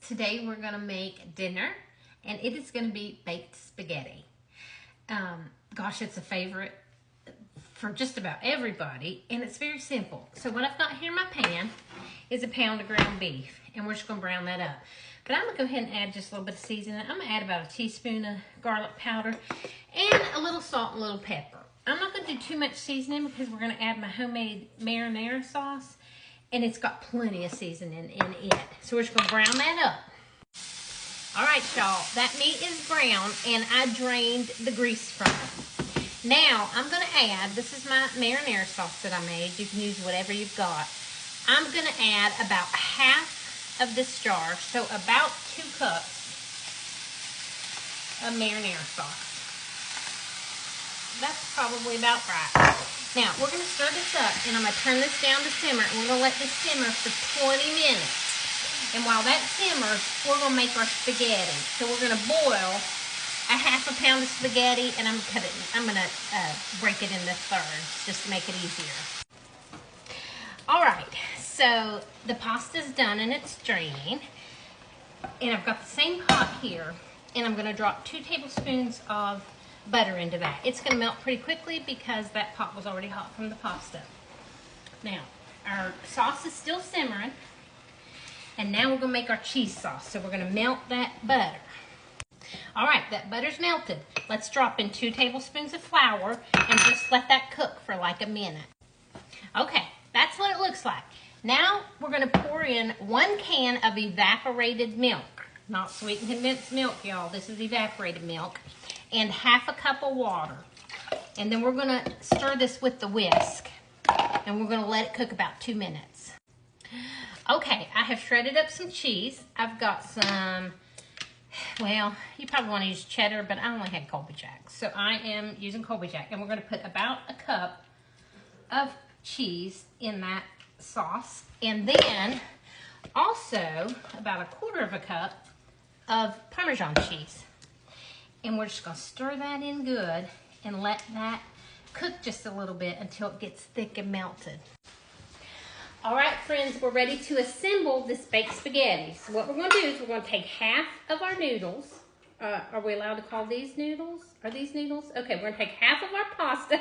Today we're gonna make dinner, and it is gonna be baked spaghetti. Gosh, it's a favorite for just about everybody, and it's very simple. So what I've got here in my pan is a pound of ground beef, and we're just gonna brown that up. But I'm gonna go ahead and add just a little bit of seasoning. I'm gonna add about a teaspoon of garlic powder and a little salt and a little pepper. I'm not gonna do too much seasoning because we're gonna add my homemade marinara sauce, and it's got plenty of seasoning in it. So we're just gonna brown that up. All right, y'all, that meat is brown, and I drained the grease from it. Now, I'm gonna add, this is my marinara sauce that I made. You can use whatever you've got. I'm gonna add about half of this jar, so about 2 cups of marinara sauce. That's probably about right. Now, we're gonna stir this up, and I'm gonna turn this down to simmer, and we're gonna let this simmer for 20 minutes. And while that simmers, we're gonna make our spaghetti. So we're gonna boil a half a pound of spaghetti, and I'm gonna break it into thirds just to make it easier. All right, so the pasta's done and it's draining. And I've got the same pot here, and I'm gonna drop 2 tablespoons of butter into that. It's gonna melt pretty quickly because that pot was already hot from the pasta. Now, our sauce is still simmering, and now we're gonna make our cheese sauce. So we're gonna melt that butter. All right, that butter's melted. Let's drop in 2 tablespoons of flour and just let that cook for like a minute. Okay, that's what it looks like. Now we're gonna pour in 1 can of evaporated milk. Not sweetened condensed milk, y'all. This is evaporated milk. And half a cup of water. And then we're gonna stir this with the whisk. And we're gonna let it cook about 2 minutes. Okay, I have shredded up some cheese. I've got some, well, you probably want to use cheddar, but I only had Colby Jack. So I am using Colby Jack. And we're going to put about a cup of cheese in that sauce. And then also about 1/4 of a cup of Parmesan cheese. And we're just going to stir that in good and let that cook just a little bit until it gets thick and melted. All right, friends, we're ready to assemble this baked spaghetti. So what we're going to do is we're going to take half of our noodles. Are we allowed to call these noodles? Are these noodles? Okay, we're going to take half of our pasta.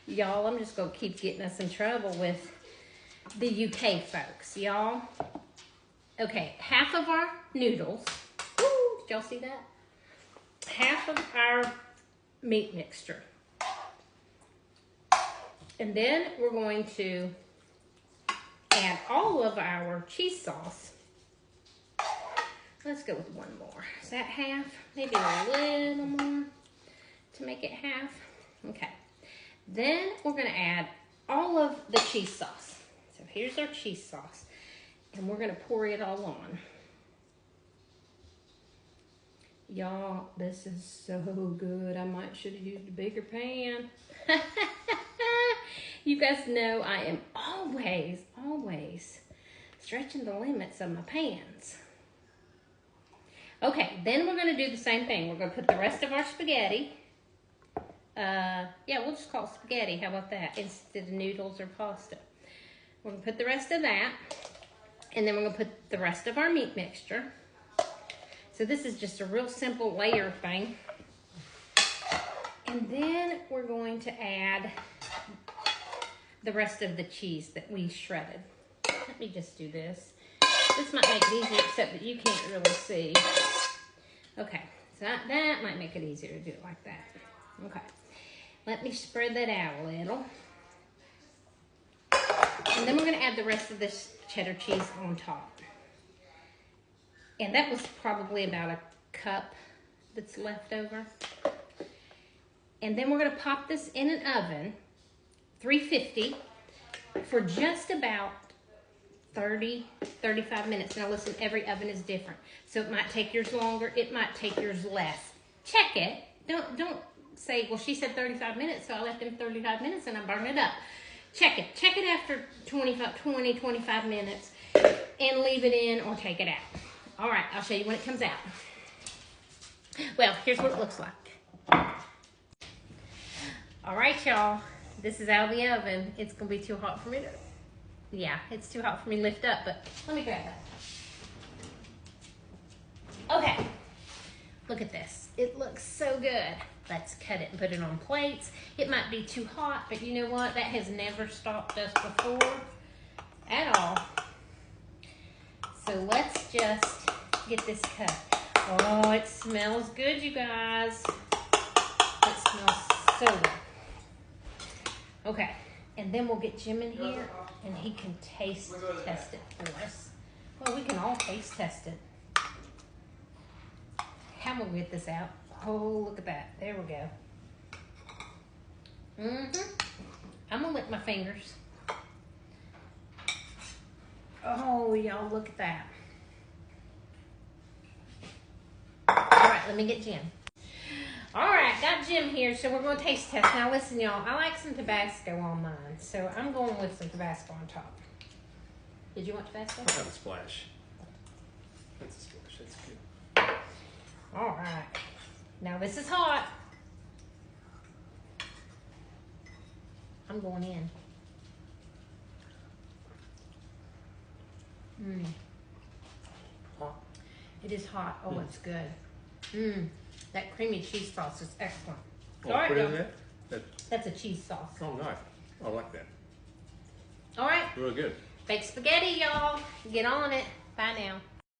Y'all, I'm just going to keep getting us in trouble with the UK folks, y'all. Okay, half of our noodles. Woo, did y'all see that? Half of our meat mixture. And then we're going to add all of our cheese sauce. Let's go with 1 more. Is that half? Maybe a little more to make it half. Okay. Then we're going to add all of the cheese sauce. So here's our cheese sauce. And we're going to pour it all on. Y'all, this is so good. I might should have used a bigger pan. You guys know I am always stretching the limits of my pans. Okay, then we're going to do the same thing. We're going to put the rest of our spaghetti. Yeah, we'll just call it spaghetti. How about that? Instead of noodles or pasta. We're going to put the rest of that. And then we're going to put the rest of our meat mixture. So this is just a real simple layer thing. And then we're going to add the rest of the cheese that we shredded. Let me just do this. This might make it easier, except that you can't really see. Okay, so that might make it easier to do it like that. Okay, let me spread that out a little. And then we're gonna add the rest of this cheddar cheese on top. And that was probably about a cup that's left over. And then we're gonna pop this in an oven, 350, for just about 30-35 minutes. Now listen, every oven is different. So it might take yours longer, it might take yours less. Check it. Don't say, well, she said 35 minutes, so I left it 35 minutes and I burned it up. Check it. Check it after 20-25 minutes and leave it in or take it out. All right, I'll show you when it comes out. Well, here's what it looks like. All right, y'all. This is out of the oven. It's going to be too hot for me to Yeah, it's too hot for me to lift up, but let me grab that. Okay, look at this. It looks so good. Let's cut it and put it on plates. It might be too hot, but you know what? That has never stopped us before at all. So let's just get this cut. Oh, it smells good, you guys. It smells so good. Okay, and then we'll get Jim in here and he can taste test it for us. Well, we can all taste test it. How am I gonna get this out? Oh, look at that. There we go. I'm gonna lick my fingers. Oh, y'all, look at that. All right, let me get Jim. All right, got Jim here, so we're going to taste test. Now, listen, y'all, I like some Tabasco on mine, so I'm going with some Tabasco on top. Did you want Tabasco? I'll have a splash. That's a splash. That's good. All right. Now, this is hot. I'm going in. Hot. It is hot. Oh, it's good. That creamy cheese sauce is excellent. Oh, All right, put in y'all. that? That's a cheese sauce. Oh, nice. I like that. All right. Really good. Baked spaghetti, y'all. Get on it. Bye now.